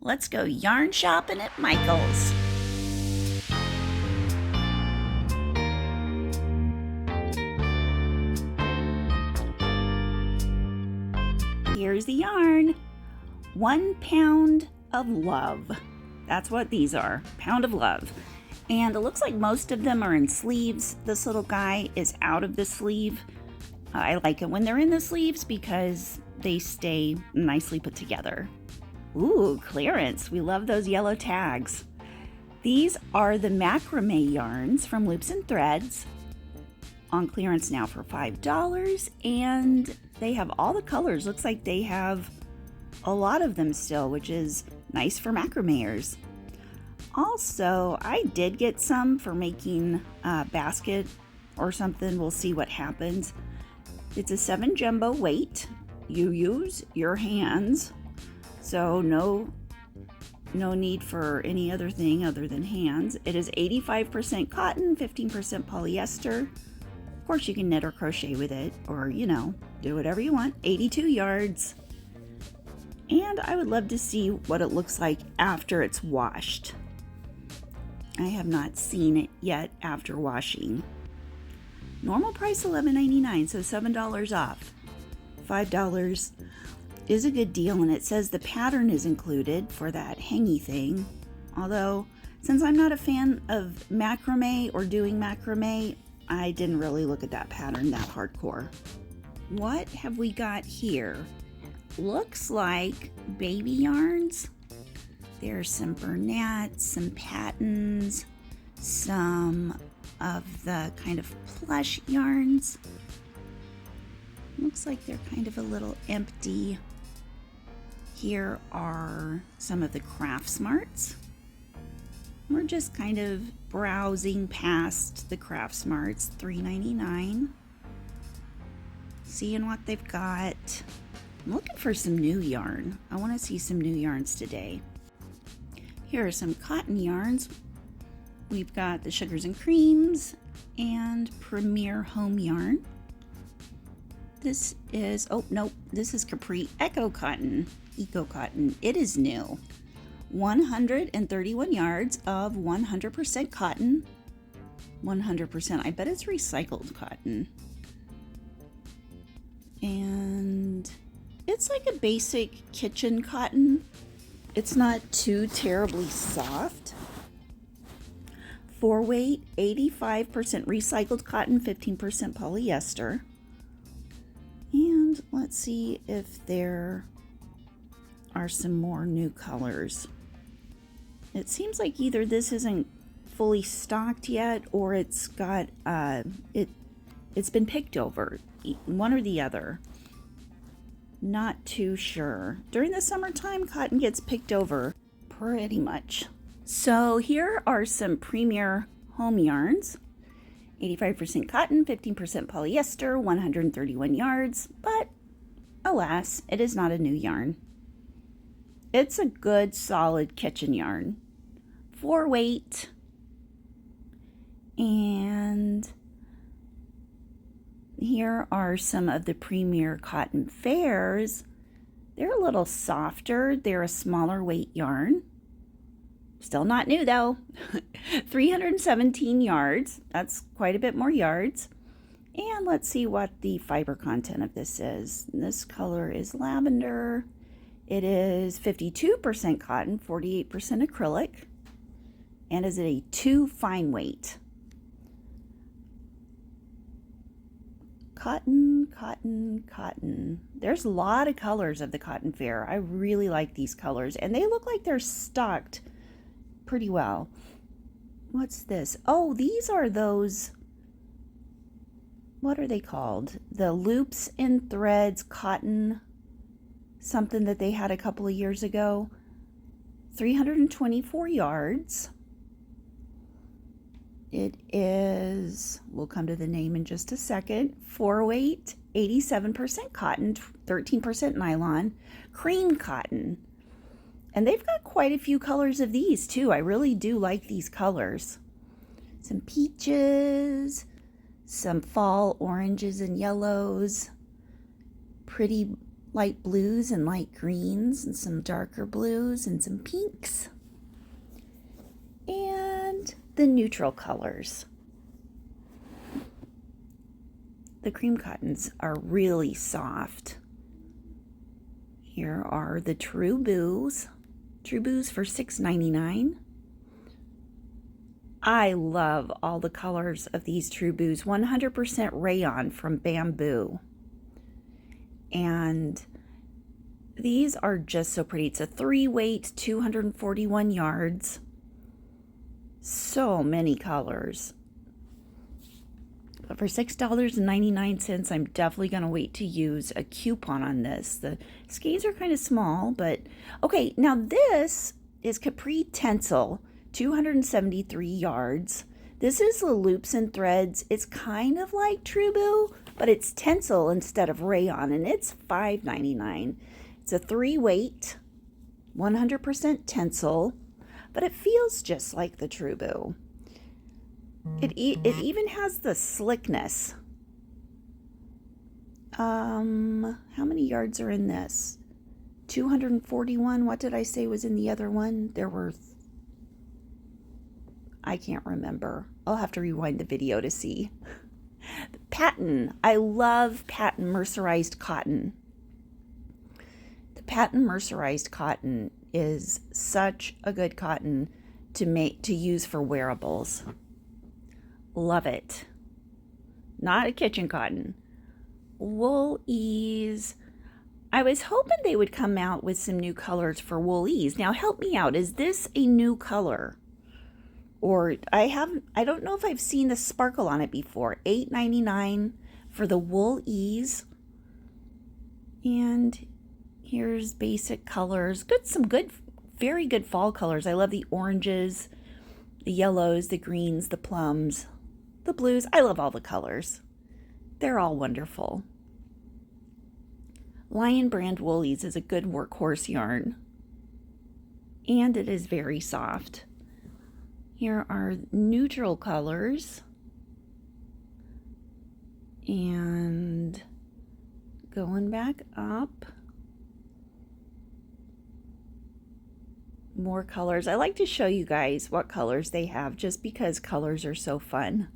Let's go yarn shopping at Michael's. Here's the yarn. 1 pound of love. That's what these are. Pound of love. And it looks like most of them are in sleeves. This little guy is out of the sleeve. I like it when they're in the sleeves because they stay nicely put together. Ooh, clearance. We love those yellow tags. These are the macrame yarns from Loops and Threads. On clearance now for $5. And they have all the colors. Looks like they have a lot of them still, which is nice for macrameers. Also, I did get some for making a basket or something. We'll see what happens. It's a 7 jumbo weight. You use your hands, so no need for any other thing other than hands. It is 85% cotton, 15% polyester. Of course, you can knit or crochet with it, or do whatever you want. 82 yards. And I would love to see what it looks like after it's washed. I have not seen it yet after washing. Normal price $11.99, so $7 off. $5 is a good deal, and it says the pattern is included for that hangy thing. Although, since I'm not a fan of macrame or doing macrame, I didn't really look at that pattern that hardcore. What have we got here? Looks like baby yarns. There's some Burnett's, some Pattons, some of the kind of plush yarns. Looks like they're kind of a little empty. Here are some of the Craft Smarts. We're just kind of browsing past the Craft Smarts, $3.99. Seeing what they've got. I'm looking for some new yarn. I want to see some new yarns today. Here are some cotton yarns. We've got the Sugars and Creams and Premier Home Yarn. This is, this is Capri Eco Cotton. It is new. 131 yards of 100% cotton. 100%, I bet it's recycled cotton. And it's like a basic kitchen cotton. It's not too terribly soft. 4 weight, 85% recycled cotton, 15% polyester. And let's see if there are some more new colors. It seems like either this isn't fully stocked yet, or it's got it's been picked over, one or the other. Not too sure. During the summertime, cotton gets picked over pretty much. So here are some Premier Home Yarns. 85% cotton, 15% polyester, 131 yards, but alas, it is not a new yarn. It's a good, solid kitchen yarn. 4 weight. And here are some of the Premier Cotton Fairs. They're a little softer. They're a smaller weight yarn. Still not new though. 317 yards. That's quite a bit more yards. And let's see what the fiber content of this is. This color is lavender. It is 52% cotton, 48% acrylic. And is it a 2 fine weight? Cotton, cotton, cotton. There's a lot of colors of the Cotton Fair. I really like these colors, and they look like they're stocked pretty well. What's this? Oh, these are those, what are they called? The Loops and Threads cotton something that they had a couple of years ago. 324 yards. It is, we'll come to the name in just a second, 4 weight, 87% cotton, 13% nylon, cream cotton. And they've got quite a few colors of these too. I really do like these colors. Some peaches, some fall oranges and yellows, pretty light blues and light greens and some darker blues and some pinks. And the neutral colors. The cream cottons are really soft. Here are the TUBEBUDDY for $6.99. I love all the colors of these TUBEBUDDY. 100% rayon from bamboo. And these are just so pretty. It's a 3-weight, 241 yards. So many colors. But for $6.99, I'm definitely going to wait to use a coupon on this. The skeins are kind of small, but okay, now this is Capri Tencel, 273 yards. This is the loops and threads. It's kind of like TUBEBUDDY, but it's Tencel instead of rayon, and it's $5.99. It's a 3-weight, 100% Tencel, but it feels just like the TUBEBUDDY. It even has the slickness. How many yards are in this? 241. What did I say was in the other one? There were, I can't remember. I'll have to rewind the video to see. Pattern. I love pattern mercerized cotton. The pattern mercerized cotton is such a good cotton to use for wearables. Love it. Not a kitchen cotton. Wool Ease. I was hoping they would come out with some new colors for Wool Ease. Now help me out. Is this a new color? Or I don't know if I've seen the sparkle on it before. $8.99 for the Wool Ease. And here's basic colors. Some good, very good fall colors. I love the oranges, the yellows, the greens, the plums, the blues. I love all the colors. They're all wonderful. Lion Brand Woolies is a good workhorse yarn. And it is very soft. Here are neutral colors. And going back up. More colors. I like to show you guys what colors they have just because colors are so fun.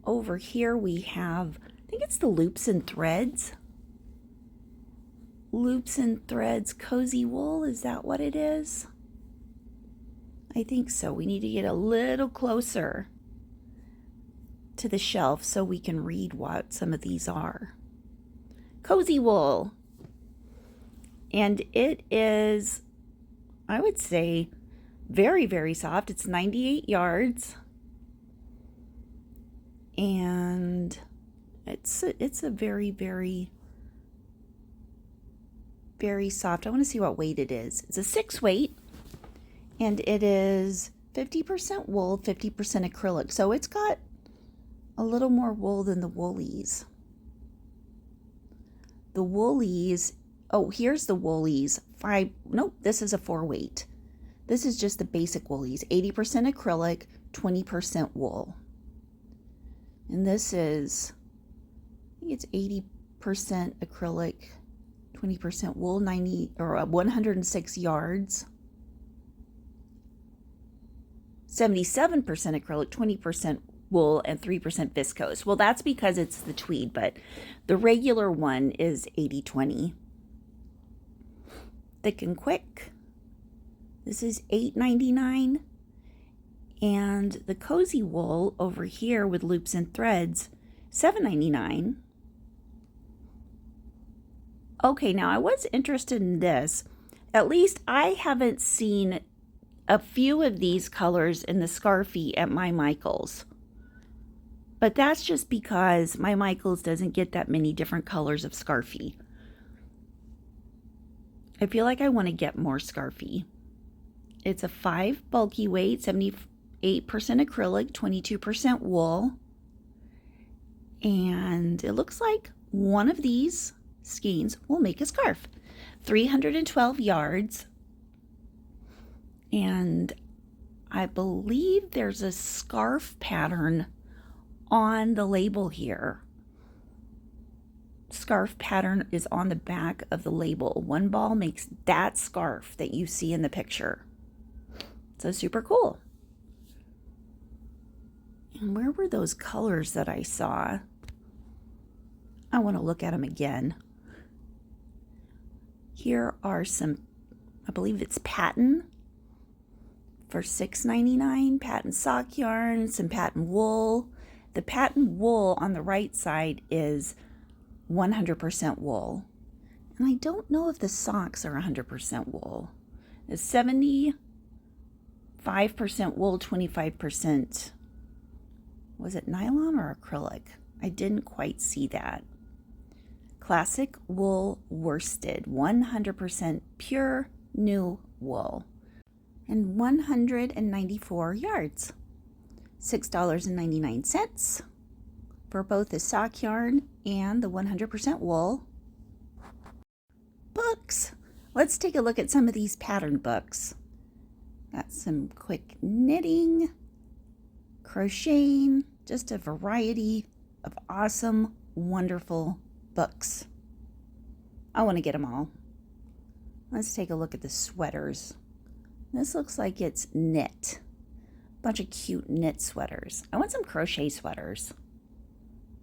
Over here we have, I think it's the loops and threads. Loops and threads cozy wool, is that what it is? I think so. We need to get a little closer to the shelf so we can read what some of these are. Cozy wool. And it is, I would say, very, very soft. It's 98 yards. And it's a very, very, very soft. I want to see what weight it is. It's a 6-weight. And it is 50% wool, 50% acrylic. So it's got a little more wool than the Woolies. The Woolies, oh, here's the Woolies. Nope, this is a 4-weight. This is just the basic Woolies. 80% acrylic, 20% wool. And this is, I think it's 80% acrylic, 20% wool, 106 yards. 77% acrylic, 20% wool, and 3% viscose. Well, that's because it's the tweed, but the regular one is 80-20. Thick and Quick. This is $8.99. And the cozy wool over here with loops and threads, $7.99. Okay, now I was interested in this. At least I haven't seen a few of these colors in the Scarfie at my Michaels. But that's just because my Michaels doesn't get that many different colors of Scarfie. I feel like I want to get more Scarfie. It's a 5 bulky weight, 78% acrylic, 22% wool. And it looks like one of these skeins will make a scarf. 312 yards. And I believe there's a scarf pattern on the label here. scarf pattern is on the back of the label. One ball makes that scarf that you see in the picture. So super cool. And where were those colors that I saw? I want to look at them again. Here are some, I believe it's pattern for $6.99, pattern sock yarn, some pattern wool. The pattern wool on the right side is 100% wool. And I don't know if the socks are 100% wool. It's 75% wool, 25%, was it nylon or acrylic? I didn't quite see that. Classic wool worsted, 100% pure new wool. And 194 yards. $6.99 for both the sock yarn and the 100% wool. Books. Let's take a look at some of these pattern books. Got some quick knitting, crocheting, just a variety of awesome, wonderful books. I want to get them all. Let's take a look at the sweaters. This looks like it's knit. Bunch of cute knit sweaters. I want some crochet sweaters.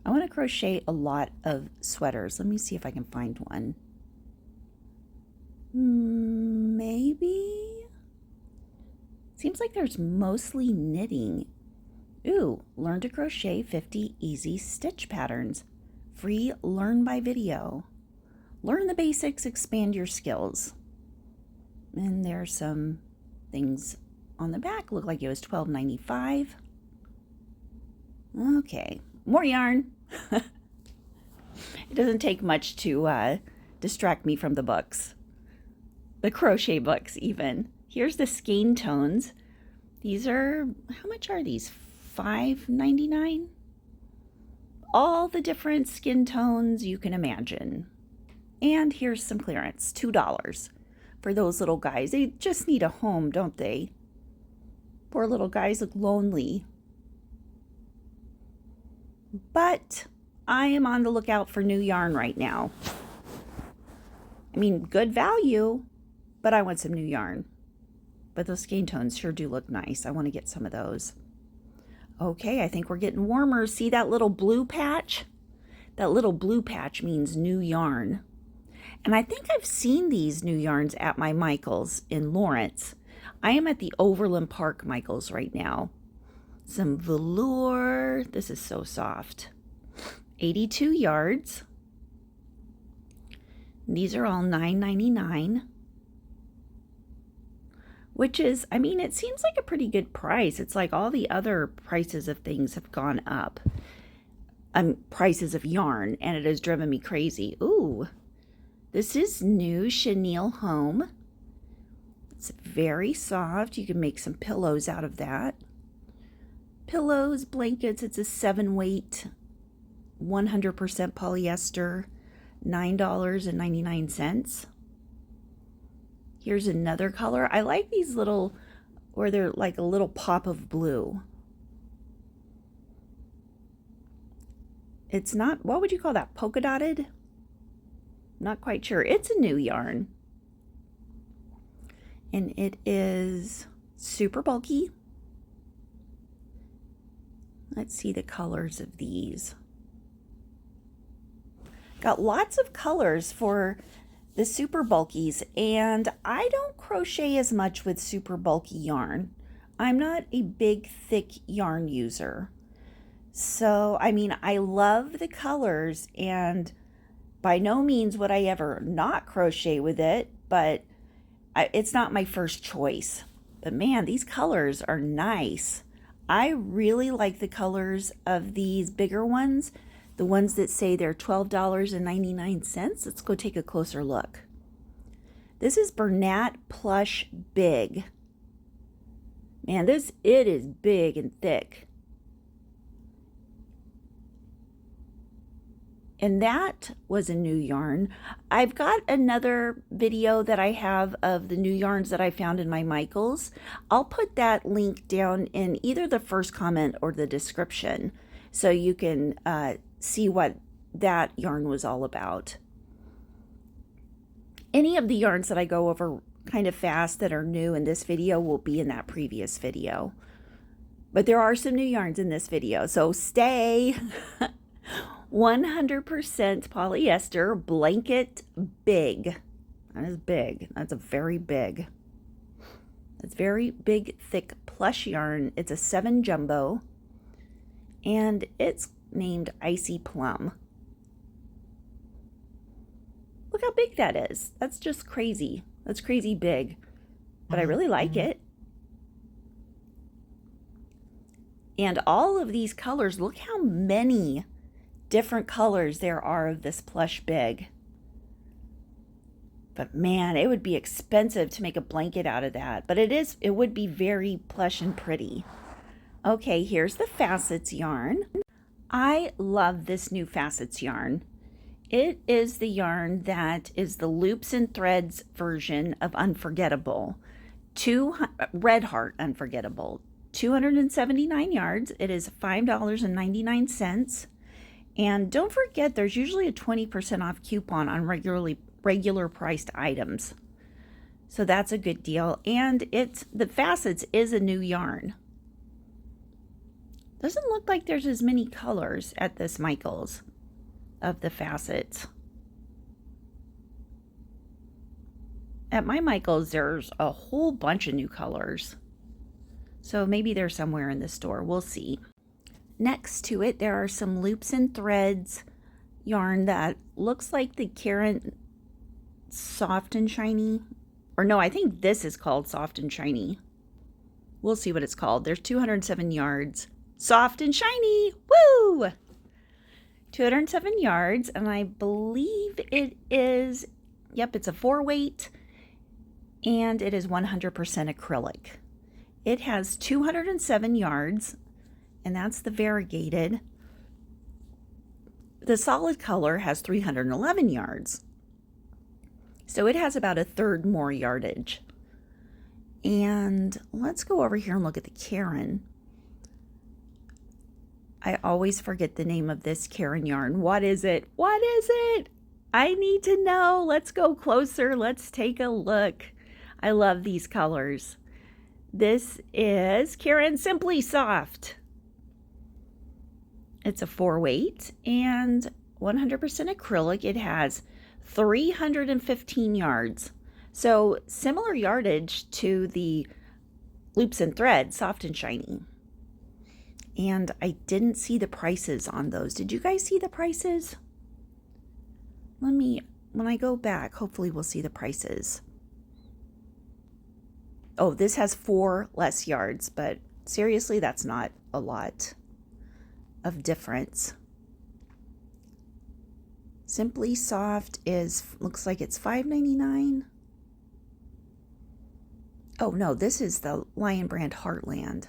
I want to crochet a lot of sweaters. Let me see if I can find one. Maybe? Seems like there's mostly knitting. Ooh, learn to crochet 50 easy stitch patterns. Free learn by video. Learn the basics, expand your skills. And there's some things on the back. Look like it was $12.95. Okay, more yarn. It doesn't take much to distract me from the books. The crochet books even. Here's the skein tones. These are, how much are these? $5.99? All the different skin tones you can imagine. And here's some clearance, $2 for those little guys. They just need a home, don't they? Poor little guys look lonely. But I am on the lookout for new yarn right now. I mean, good value, but I want some new yarn. But those skein tones sure do look nice. I want to get some of those. Okay, I think we're getting warmer. See that little blue patch? That little blue patch means new yarn. And I think I've seen these new yarns at my Michael's in Lawrence. I am at the Overland Park Michael's right now. Some velour. This is so soft. 82 yards. These are all $9.99. Which is, I mean, it seems like a pretty good price. It's like all the other prices of things have gone up. Prices of yarn, and it has driven me crazy. Ooh, this is new chenille home. It's very soft. You can make some pillows out of that. Pillows, blankets, it's a 7-weight, 100% polyester, $9.99. Here's another color. I like these little, where they're like a little pop of blue. It's not, what would you call that? Polka dotted? Not quite sure. It's a new yarn. And it is super bulky. Let's see the colors of these. Got lots of colors for the super bulkies, and I don't crochet as much with super bulky yarn. I'm not a big, thick yarn user. So, I mean, I love the colors, and by no means would I ever not crochet with it, but it's not my first choice. But man, these colors are nice. I really like the colors of these bigger ones. The ones that say they're $12.99. Let's go take a closer look. This is Bernat Plush Big. Man, it is big and thick. And that was a new yarn. I've got another video that I have of the new yarns that I found in my Michael's. I'll put that link down in either the first comment or the description, so you can see what that yarn was all about. Any of the yarns that I go over kind of fast that are new in this video will be in that previous video. But there are some new yarns in this video, so stay. 100% polyester blanket big. That is big. That's a very big. It's very big, thick plush yarn. It's a 7 jumbo, and it's named Icy Plum. Look how big that is. That's just crazy. That's crazy big, but I really like it. And all of these colors, look how many different colors there are of this plush big. But man, it would be expensive to make a blanket out of that. But it would be very plush and pretty. Okay, here's the Facets yarn. I love this new Facets yarn. It is the yarn that is the loops and threads version of Unforgettable. Red Heart Unforgettable. 279 yards. It is $5.99. And don't forget, there's usually a 20% off coupon on regular priced items. So that's a good deal. And the Facets is a new yarn. Doesn't look like there's as many colors at this Michael's of the Facets. At my Michael's, there's a whole bunch of new colors. So maybe they're somewhere in the store. We'll see. Next to it, there are some loops and threads yarn that looks like the Karen Soft and Shiny. Or no, I think this is called Soft and Shiny. We'll see what it's called. There's 207 yards. Soft and Shiny! Woo! 207 yards, and I believe it is, yep, it's a 4-weight, and it is 100% acrylic. It has 207 yards, and that's the variegated. The solid color has 311 yards. So it has about a third more yardage. And let's go over here and look at the Karen. I always forget the name of this Karen yarn. What is it? What is it? I need to know. Let's go closer. Let's take a look. I love these colors. This is Karen Simply Soft. It's a 4-weight and 100% acrylic. It has 315 yards. So similar yardage to the Loops and Threads, Soft and Shiny. And I didn't see the prices on those. Did you guys see the prices? When I go back, hopefully we'll see the prices. Oh, this has 4 less yards, but seriously, that's not a lot of difference. Simply Soft looks like it's $5.99. Oh no, this is the Lion Brand Heartland.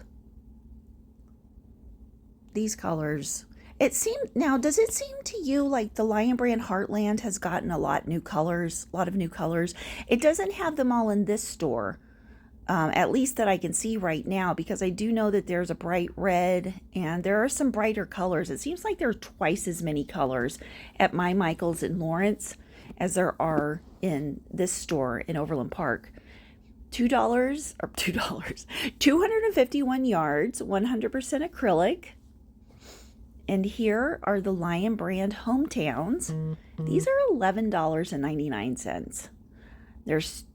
These colors, does it seem to you like the Lion Brand Heartland has gotten a lot of new colors? It doesn't have them all in this store, at least that I can see right now, because I do know that there's a bright red and there are some brighter colors. It seems like there are twice as many colors at my Michael's in Lawrence as there are in this store in Overland Park. $251 yards, 100% acrylic. And here are the Lion Brand Hometowns. These are $11.99. There's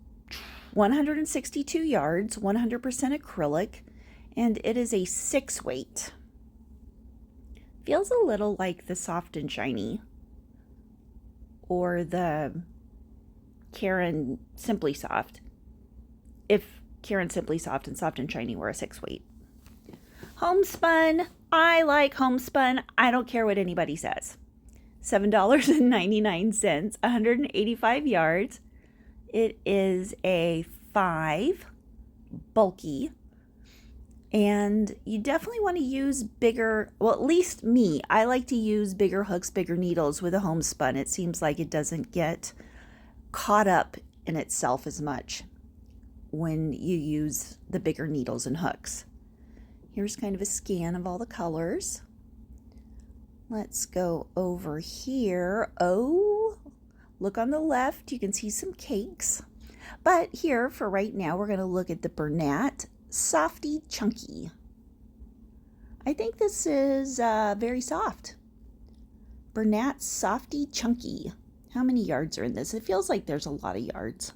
162 yards, 100% acrylic, and it is a 6-weight. Feels a little like the Soft and Shiny or the Karen Simply Soft, if Karen Simply Soft and Soft and Shiny were a 6-weight. Homespun. I like homespun. I don't care what anybody says. $7.99, 185 yards. It is a 5, bulky, and you definitely want to use bigger, well, at least me, I like to use bigger hooks, bigger needles with a homespun. It seems like it doesn't get caught up in itself as much when you use the bigger needles and hooks. Here's kind of a scan of all the colors. Let's go over here. Oh, look on the left. You can see some cakes. But here, for right now, we're going to look at the Bernat Softy Chunky. I think this is very soft. Bernat Softy Chunky. How many yards are in this? It feels like there's a lot of yards.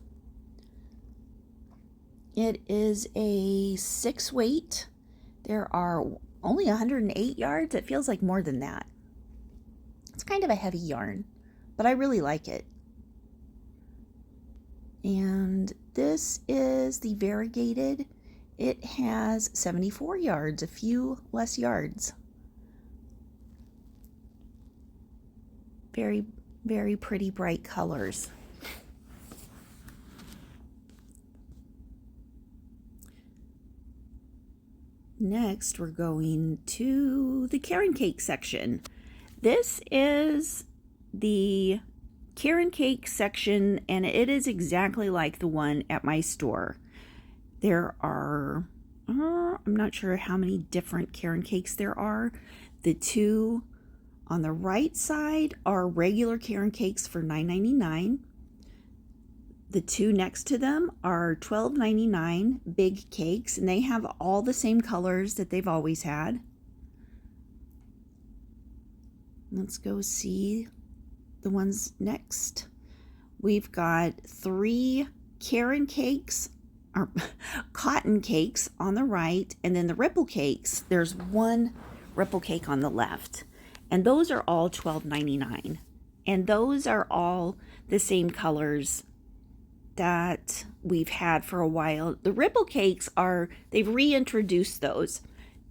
It is a 6 weight. There are only 108 yards. It feels like more than that. It's kind of a heavy yarn, but I really like it. And this is the variegated. It has 74 yards, a few less yards. Very, very pretty bright colors. Next, we're going to the Karen Cake section. This is the Karen Cake section, and it is exactly like the one at my store. There are, I'm not sure how many different Karen Cakes there are. The two on the right side are regular Karen Cakes for $9.99. The two next to them are $12.99 big cakes, and they have all the same colors that they've always had. Let's go see the ones next. We've got 3 Karen Cakes, or cotton cakes on the right, and then the ripple cakes. There's 1 ripple cake on the left, and those are all $12.99. And those are all the same colors that we've had for a while. The ripple cakes they've reintroduced those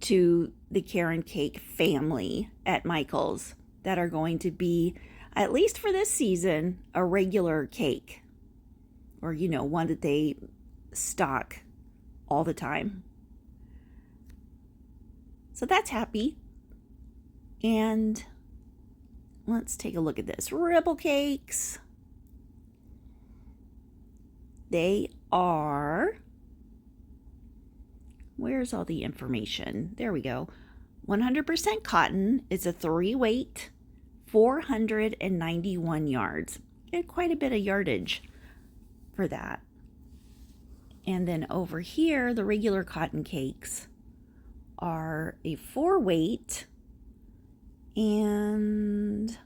to the Karen Cake family at Michael's that are going to be, at least for this season, a regular cake, or one that they stock all the time. So that's happy. And let's take a look at this. Ripple cakes. They are, where's all the information? There we go. 100% cotton. It's a 3 weight, 491 yards. Get quite a bit of yardage for that. And then over here, the regular cotton cakes are a 4 weight and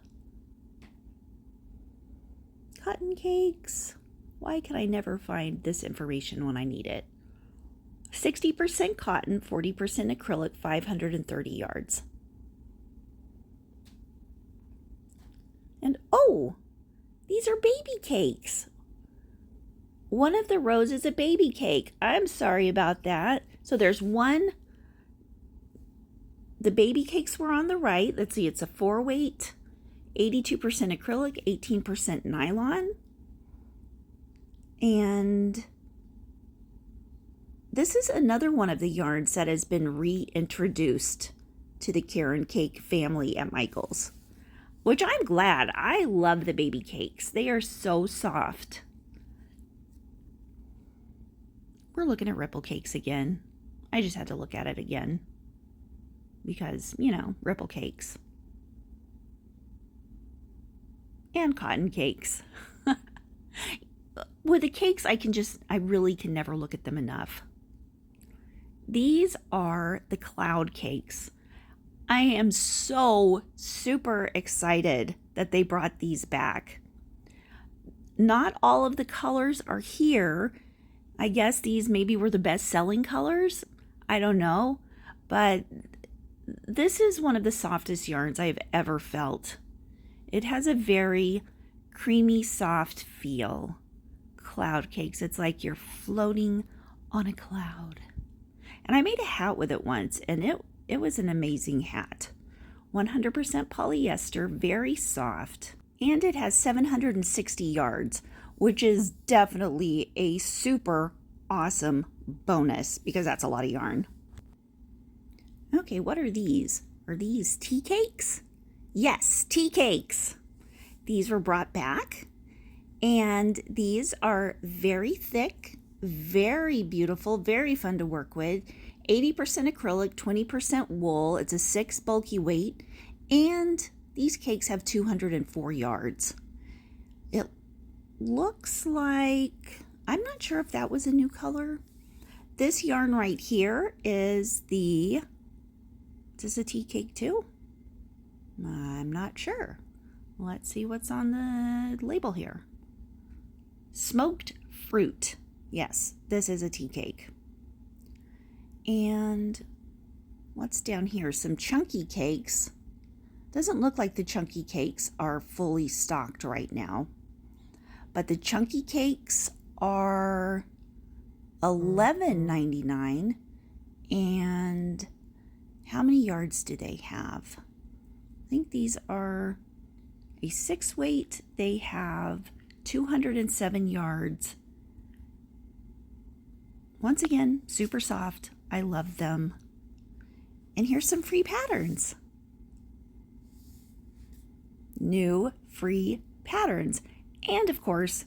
cotton cakes. Why can I never find this information when I need it? 60% cotton, 40% acrylic, 530 yards. And oh, these are baby cakes. One of the rows is a baby cake. I'm sorry about that. So there's one. The baby cakes were on the right. Let's see, it's a 4 weight, 82% acrylic, 18% nylon. And this is another one of the yarns that has been reintroduced to the Karen Cake family at Michael's, which I'm glad. I love the baby cakes. They are so soft. We're looking at ripple cakes again. I just had to look at it again because, ripple cakes. And cotton cakes. With the cakes, I really can never look at them enough. These are the cloud cakes. I am so super excited that they brought these back. Not all of the colors are here. I guess these maybe were the best selling colors. I don't know. But this is one of the softest yarns I've ever felt. It has a very creamy, soft feel. Cloud cakes. It's like you're floating on a cloud. And I made a hat with it once, and it was an amazing hat. 100% polyester, very soft, and it has 760 yards, which is definitely a super awesome bonus because that's a lot of yarn. Okay, what are these? Are these tea cakes? Yes, tea cakes. These were brought back. And these are very thick, very beautiful, very fun to work with. 80% acrylic, 20% wool. It's a 6 bulky weight, And these cakes have 204 yards. It looks like, I'm not sure if that was a new color. This yarn right here is is this a tea cake too? I'm not sure. Let's see what's on the label here. Smoked fruit. Yes, this is a tea cake. And what's down here? Some chunky cakes. Doesn't look like the chunky cakes are fully stocked right now. But the chunky cakes are $11.99. And how many yards do they have? I think these are a 6 weight. They have 207 yards. Once again, super soft. I love them. And here's some free patterns. New free patterns. And of course,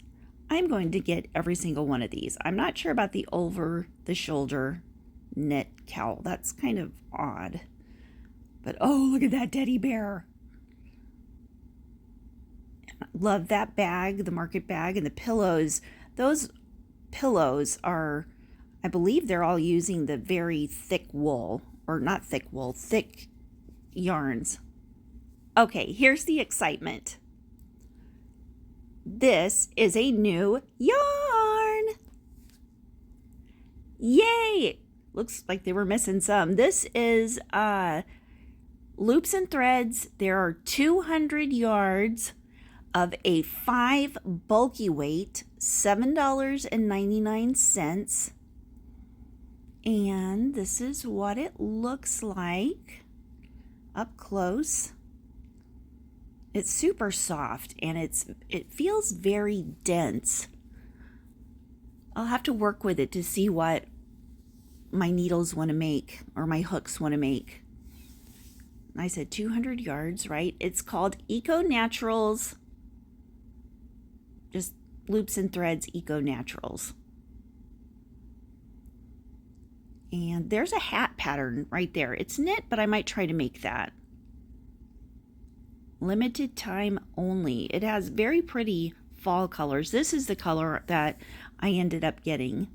I'm going to get every single one of these. I'm not sure about the over the shoulder knit cowl. That's kind of odd. But oh, look at that teddy bear. Love that bag, the market bag, and the pillows. Those pillows are, I believe they're all using the very thick wool, or not thick wool, thick yarns. Okay, here's the excitement. This is a new yarn. Yay! Looks like they were missing some. This is Loops and Threads. There are 200 yards of a 5 bulky weight, $7.99. And this is what it looks like up close. It's super soft and it feels very dense. I'll have to work with it to see what my needles want to make or my hooks want to make. I said 200 yards, right? It's called Eco Naturals. Just Loops and Threads Eco Naturals. And there's a hat pattern right there. It's knit, but I might try to make that. Limited time only. It has very pretty fall colors. This is the color that I ended up getting.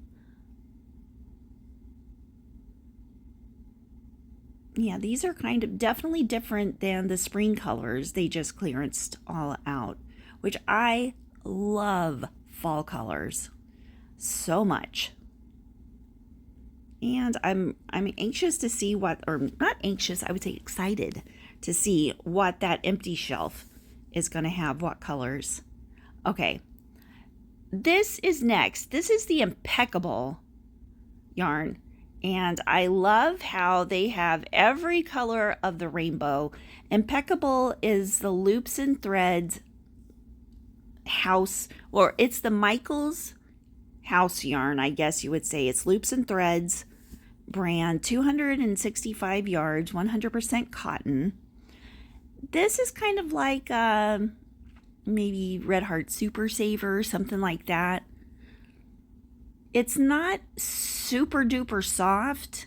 Yeah, these are kind of definitely different than the spring colors. They just clearanced all out, which I love fall colors so much. And I'm anxious to see what, or not anxious, I would say excited to see what that empty shelf is going to have, what colors. Okay, this is next. This is the Impeccable yarn. And I love how they have every color of the rainbow. Impeccable is the Loops and Threads house, or it's the Michaels house yarn, I guess you would say. It's Loops and Threads brand, 265 yards, 100% cotton. This is kind of like maybe Red Heart Super Saver, something like that. It's not super duper soft,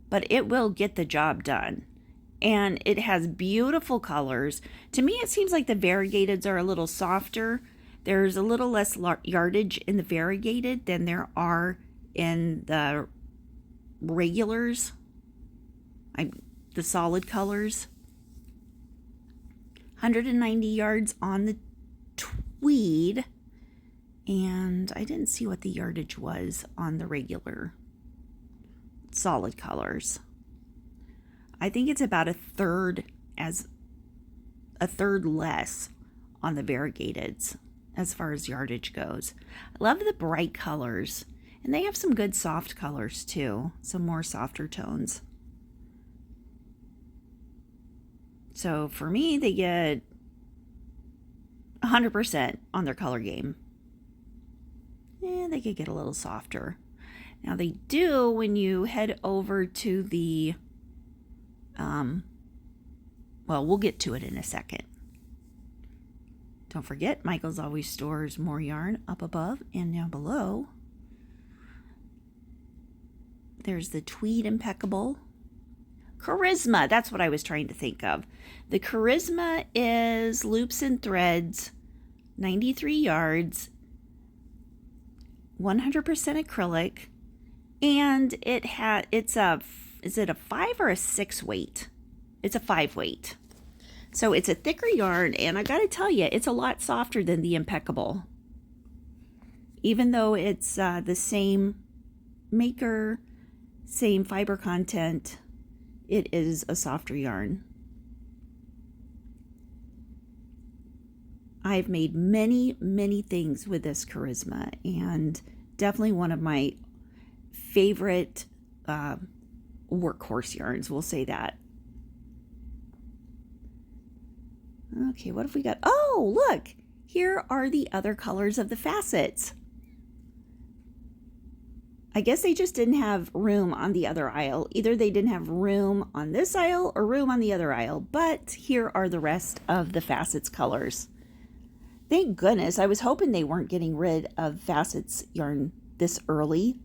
but it will get the job done. And it has beautiful colors. To me, it seems like the variegateds are a little softer. There's a little less yardage in the variegated than there are in the regulars, the solid colors. 190 yards on the tweed. And I didn't see what the yardage was on the regular solid colors. I think it's about a third less on the variegateds as far as yardage goes. I love the bright colors, and they have some good soft colors too, some more softer tones. So for me, they get 100% on their color game. They could get a little softer. Now they do when you head over to the, well, we'll get to it in a second. Don't forget, Michaels always stores more yarn up above and down below. There's the Tweed Impeccable, Charisma, that's what I was trying to think of. The Charisma is loops and threads, 93 yards, 100% acrylic, and is it a 5 or a 6 weight? It's a 5 weight. So it's a thicker yarn, and I gotta tell you, it's a lot softer than the Impeccable. Even though it's the same maker, same fiber content, it is a softer yarn. I've made many, many things with this Charisma, and definitely one of my favorite workhorse yarns, we'll say that. Okay, what have we got? Oh, look! Here are the other colors of the facets. I guess they just didn't have room on the other aisle. Either they didn't have room on this aisle or room on the other aisle, but here are the rest of the facets colors. Thank goodness. I was hoping they weren't getting rid of facets yarn this early.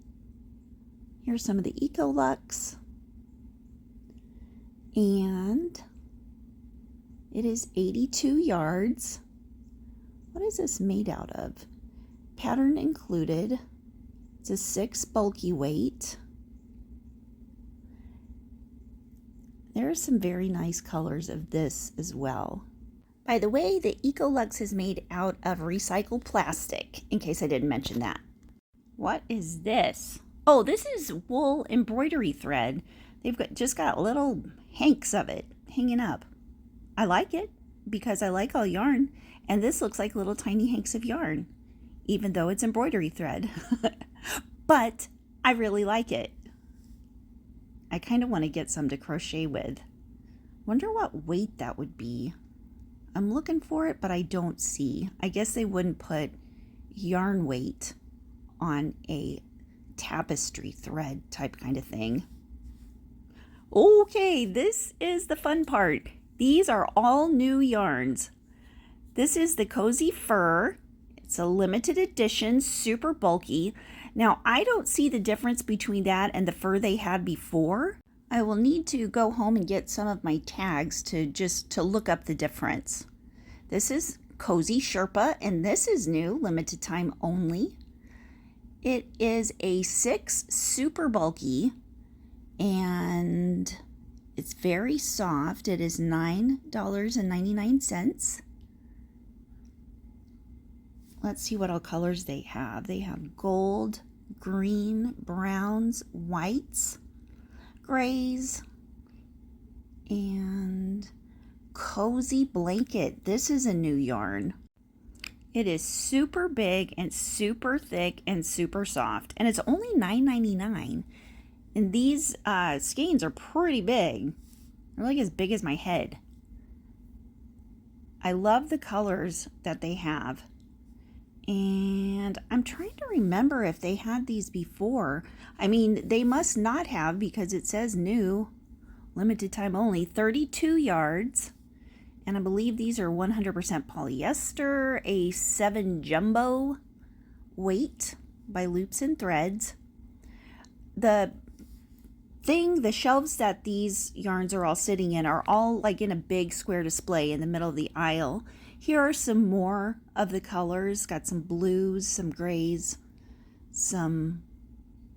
Here's some of the Ecolux. And it is 82 yards. What is this made out of? Pattern included. It's a 6 bulky weight. There are some very nice colors of this as well. By the way, the Ecolux is made out of recycled plastic, in case I didn't mention that. What is this? Oh, this is wool embroidery thread. They've just got little hanks of it hanging up. I like it because I like all yarn, and this looks like little tiny hanks of yarn, even though it's embroidery thread. But I really like it. I kind of want to get some to crochet with. Wonder what weight that would be. I'm looking for it, but I don't see. I guess they wouldn't put yarn weight on a tapestry thread type kind of thing. Okay, this is the fun part. These are all new yarns. This is the Cozy Fur. It's a limited edition, super bulky. Now, I don't see the difference between that and the fur they had before. I will need to go home and get some of my tags to look up the difference. This is Cozy Sherpa, and this is new, limited time only. It is a 6 super bulky, and it's very soft. It is $9.99. Let's see what all colors they have. They have gold, green, browns, whites, grays, and Cozy Blanket. This is a new yarn. It is super big and super thick and super soft, and it's only $9.99. And these skeins are pretty big. They're like as big as my head. I love the colors that they have. And I'm trying to remember if they had these before. I mean, they must not have because it says new, limited time only, 32 yards. And I believe these are 100% polyester, a 7 jumbo weight by Loops and Threads. The shelves that these yarns are all sitting in are all like in a big square display in the middle of the aisle. Here are some more of the colors. Got some blues, some grays, some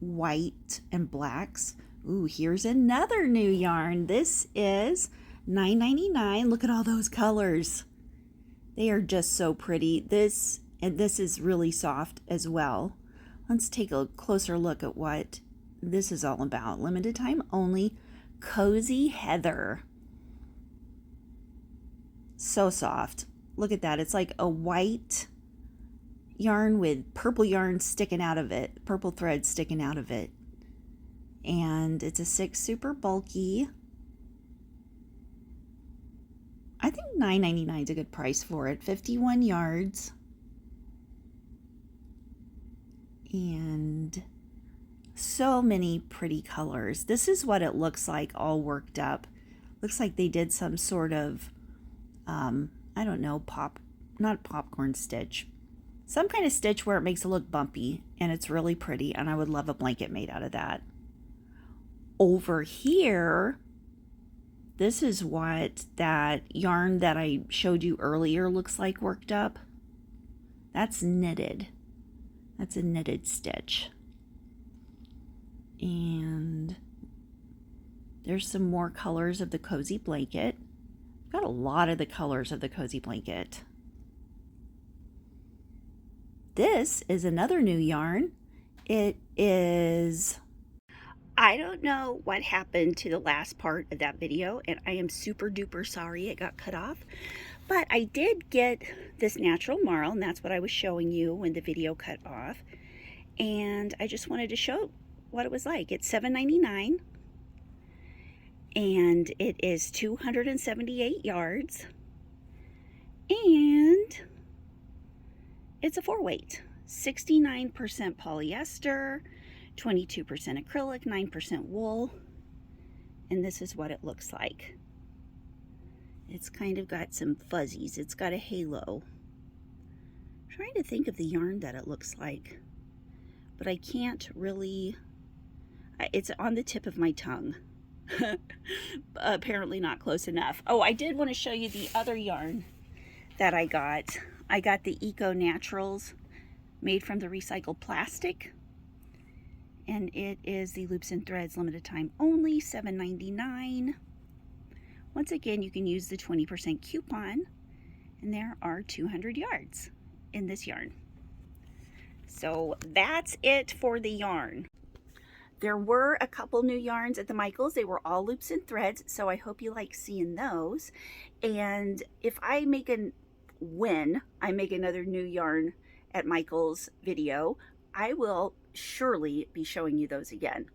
white and blacks. Ooh, here's another new yarn. This is $9.99. Look at all those colors. They are just so pretty. This is really soft as well. Let's take a closer look at what this is all about. Limited time only. Cozy Heather. So soft. Look at that. It's like a white yarn with purple yarn sticking out of it. Purple thread sticking out of it. And it's a 6 super bulky. I think $9.99 is a good price for it. 51 yards. And so many pretty colors. This is what it looks like all worked up. Looks like they did some sort of, I don't know, not popcorn stitch. Some kind of stitch where it makes it look bumpy, and it's really pretty, and I would love a blanket made out of that. Over here, This is what that yarn that I showed you earlier looks like worked up. That's knitted. That's a knitted stitch. And there's some more colors of the cozy blanket. Got a lot of the colors of the cozy blanket. This is another new yarn. It is, I don't know what happened to the last part of that video, and I am super duper sorry it got cut off. But I did get this natural marl, and that's what I was showing you when the video cut off. And I just wanted to show what it was like. It's $7.99, and it is 278 yards, and it's a 4-weight, 69% polyester, 22% acrylic, 9% wool, and this is what it looks like. It's kind of got some fuzzies. It's got a halo. I'm trying to think of the yarn that it looks like, but I can't really. It's on the tip of my tongue. Apparently not close enough. Oh, I did want to show you the other yarn that I got. I got the Eco Naturals made from the recycled plastic, and it is the Loops and Threads limited time only, $7.99. Once again, you can use the 20% coupon, and there are 200 yards in this yarn. So that's it for the yarn. There were a couple new yarns at the Michaels. They were all Loops and Threads, so I hope you like seeing those. And if I make when I make another new yarn at Michaels video, I will surely be showing you those again.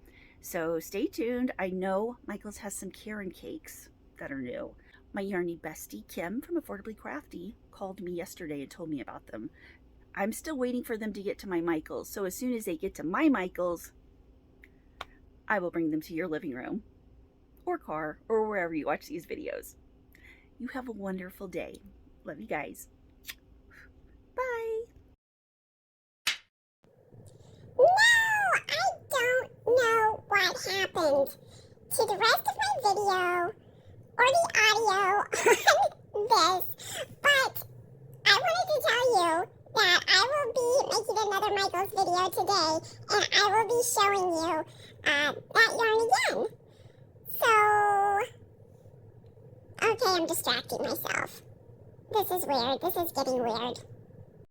So stay tuned. I know Michaels has some Karen cakes that are new. My yarny bestie Kim from Affordably Crafty called me yesterday and told me about them. I'm still waiting for them to get to my Michaels, so as soon as they get to my Michaels, I will bring them to your living room or car or wherever you watch these videos. You have a wonderful day. Love you guys. Bye. No, I don't know what happened to the rest of my video or the audio on this, but I wanted to tell you that I will be making another Michaels video today, and I will be showing you that yarn again. So, okay, I'm distracting myself. This is weird. This is getting weird.